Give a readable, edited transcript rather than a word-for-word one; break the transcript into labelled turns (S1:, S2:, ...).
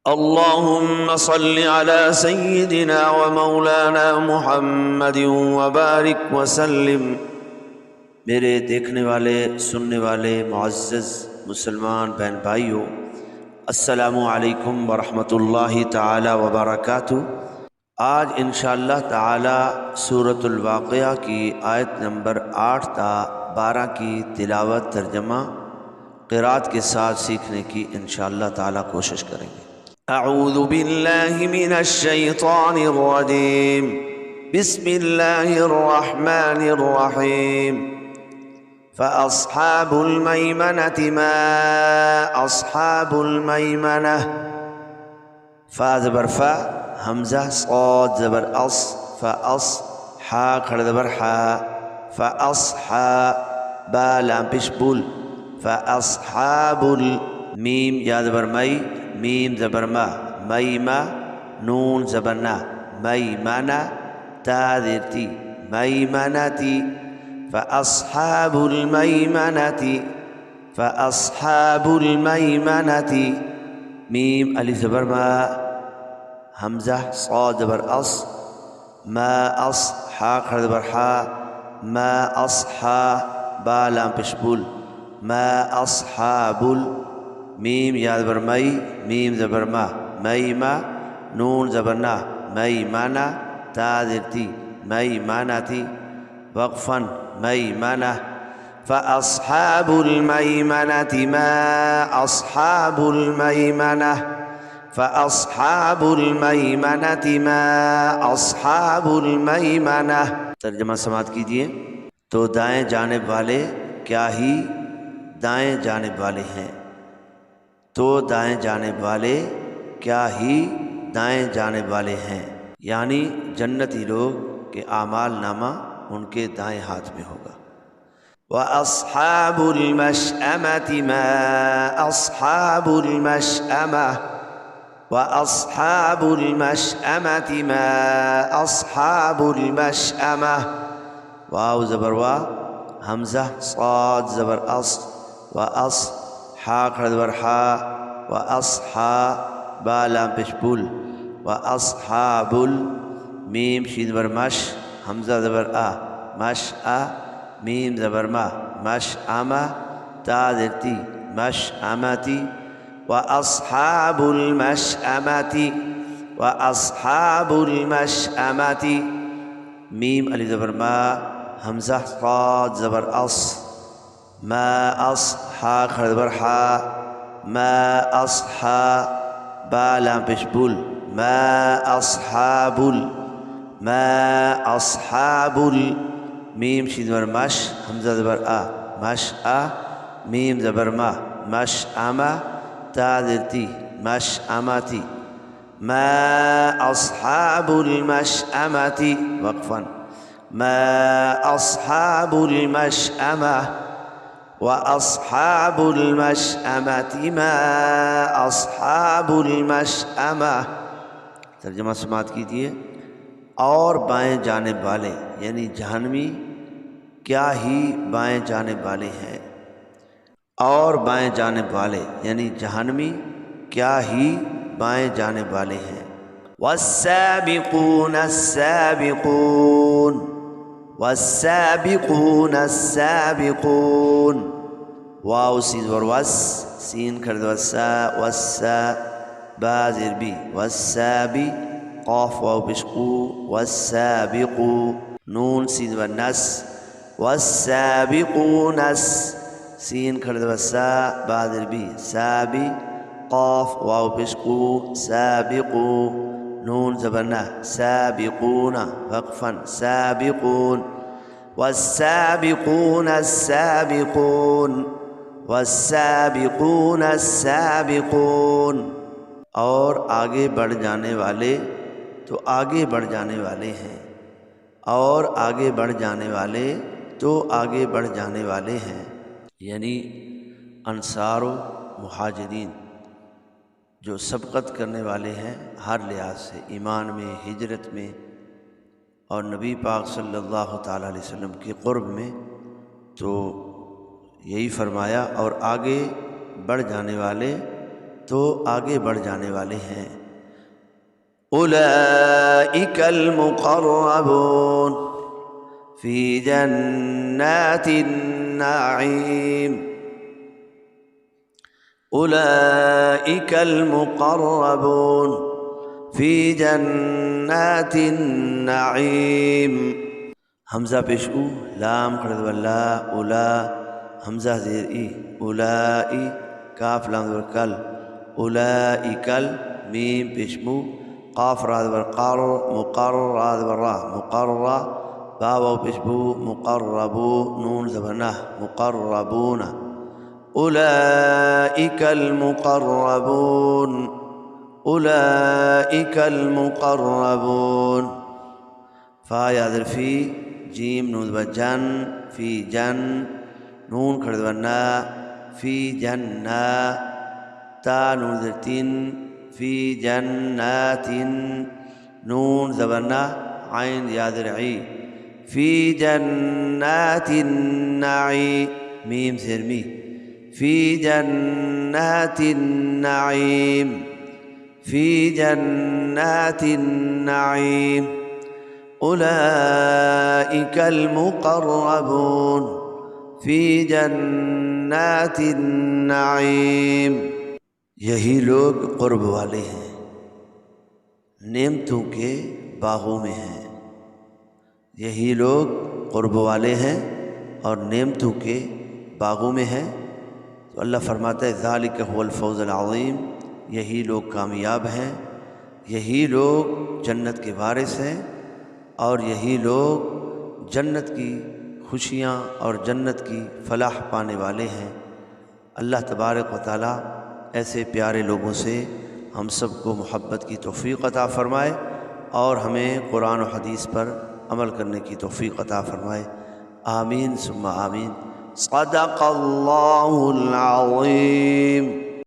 S1: अल्लाहुम्मा सल्लि अला सय्यिदिना व मौलाना मुहम्मदिन व बारिक व सल्लिम। मेरे देखने वाले सुनने वाले मुअज़्ज़ज़ मुसलमान बहन भाइयों, अस्सलामु अलैकुम व रहमतुल्लाहि ताला व बरकातुहू। आज इंशाअल्लाह ताला सूरतुल वाक़िया की आयत नंबर 8 ता 12 की तिलावत तर्जमा क़िराअत के साथ सीखने की इंशाअल्लाह ताला कोशिश करेंगे। अऊज़ु बिल्लाहि मिनश शैतानिर रजीम। बिस्मिल्लाहिर रहमानिर रहीम। फ़अस्हाबुल मैमनति मा अस्हाबुल मैमनह। फ़ा ज़बर फ़ा, हमज़ा सॉद ज़बर अस, फ़अस, हा खड़ा ज़बर हा, फ़अस्हा, बा लाम पेश बुल, फ़अस्हाबुल, मीम या ज़बर मई, मीम ज़बर मा, मैमा, नून ज़बर ना, मैमना, ता ज़ेर मैमनती। फ़अस्हाबुल मैमनती, फ़अस्हाबुल मैमनती, मीम अलिफ ज़बर मा, हमज़ा सॉद ज़बर अस, मा अस, हा खड़ा ज़बर हा, मा अस्हा, बा लाम पेश बुल, मा अस्हाबुल, मीम या ज़बर मई, मीम ज़बर मा, मैमा, नून ज़बर ना, मैमना, ता ज़ेर मैमनती, वक़फ़न मैमना। फ़अस्हाबुल मैमनति मा अस्हाबुल मैमनह। फ़अस्हाबुल मैमनति मा अस्हाबुल मैमनह। तर्जुमा समाअत कीजिए। तो दाएं जानिब वाले क्या ही दाएं जानिब वाले हैं। तो दाएं जानिब वाले क्या ही दाएं जानिब वाले हैं, यानी जन्नती लोग के आमाल नामा उनके दाएं हाथ में होगा। व अस्हाबुल मशअमति मा अस्हाबुल मशअमह। व अस्हाबुल मशअमति मा अस्हाबुल मशअमह। वाव ज़बर वा, हमज़ा सॉद ज़बर अस, व अस, हा खड़ा ज़बर हा, व अस्हा, बा लाम पेश बुल, व अस्हाबुल, मीम शीन ज़बर मश, हमज़ा ज़बर आ, मश आ, मीम ज़बर मा, मश आमा, ता ज़ेर मश आमाती। व अस्हाबुल मशअमति, व अस्हाबुल मशअमति, मीम अलिफ ज़बर मा, हमज़ा सॉद ज़बर अस, मा अस, हा खड़ा ज़बर हा, मा अस्हा, बा लाम पेश बुल, मा अस्हाबुल, मा अस्हाबुल, मीम शीन ज़बर मश, हमज़ा ज़बर आ, मश आ, मीम ज़बर मा, मश आमा, ता ज़ेर मश आमाती। मा अस्हाबुल मशअमति, वक़फ़न मा अस्हाबुल मशअमह। व अस्हाबुल मशअमति मा अस्हाबुल मशअमह। तर्जुमा समाअत कीजिए। और बाएं जानिब वाले यानी जहन्नमी क्या ही बाएं जानिब वाले हैं। और बाएं जानिब वाले यानी जहन्नमी क्या ही बाएं जानिब वाले हैं। वस्साबिकून अस्साबिकून, वस्साबिकून अस्साबिकून। वाव सीन ज़बर वस, सीन खड़ा ज़बर सा, वस्सा, बा ज़ेर बी, वस्साबी, क़ाफ़ वाव पेश क़ू, वस्साबिक़ू, नून सीन ज़बर नस, वस्साबिक़ूनस, सीन खड़ा ज़बर सा, बा ज़ेर बी, साबी, क़ाफ़ वाव पेश क़ू, साबिक़ू, नून ज़बर ना, साबिक़ूना, वक़फ़न साबिक़ून। वस्साबिक़ून अस्साबिक़ून, वस्साबिक़ून अस्साबिक़ून। और आगे बढ़ जाने वाले तो आगे बढ़ जाने वाले हैं। और आगे बढ़ जाने वाले तो आगे बढ़ जाने वाले हैं, यानी अंसार व मुहाजिरीन जो सबक़त करने वाले हैं हर लिहाज से, ईमान में, हिजरत में और नबी पाक सल्लल्लाहु ताला अलैहि वसल्लम के क़ुर्ब में। तो यही फरमाया और आगे बढ़ जाने वाले तो आगे बढ़ जाने वाले हैं। उलाइकल मुक़र्रबून फ़ी जन्नातिन नाईम। उलाइकल मुक़र्रबून फ़ी जन्नातिन नाईम। हमज़ा पेश उ, लाम खड़द वल्ला, उला हमज़ा ज़ेर ई, उलाई काफ लाम ज़बर कल, उलाइकल मीम पेश मु, काफ राद बर क़ार, मुक़र्र राद बर रा, मुक़र्रा बाव पेश बु, मुक़र्रबू नून ज़बर ना, मुक़र्रबूना। उलाइकल मुक़र्रबून, उलाइकल मुक़र्रबून। फ़ा या ज़रफ़ी जीम नून ज़बर जन, फ़ी जन नून खड़द बर ना, फ़ी जन्ना ता नून ज़बर तीन, फ़ी जन्नातिन नून ज़बर ना, आइन या ज़र ई, फ़ी जन्नातिन नाई मीम ज़ेर मी, फ़ी जन्नातिन नाईम, फ़ी जन्नातिन नाईम। उलाइकल मुक़र्रबून फ़ी जन्नातिन नाईम। यही लोग क़ुर्ब वाले हैं, नेमतों के बागों में हैं। यही लोग क़ुर्ब वाले हैं और नेमतों के बागों में हैं। तो अल्लाह फरमाता है ज़ालिक हुवल फ़ौज़ुल अज़ीम, यही लोग कामयाब हैं, यही लोग जन्नत के वारिस हैं और यही लोग जन्नत की खुशियाँ और जन्नत की फलाह पाने वाले हैं। अल्लाह तबारक व तआला ऐसे प्यारे लोगों से हम सबको मोहब्बत की तौफ़ीक़ अता फ़रमाए और हमें कुरान और हदीस पर अमल करने की तौफ़ीक़ अता फ़रमाए। आमीन सुम्मा आमीन। सदक़ल्लाहुल अज़ीम।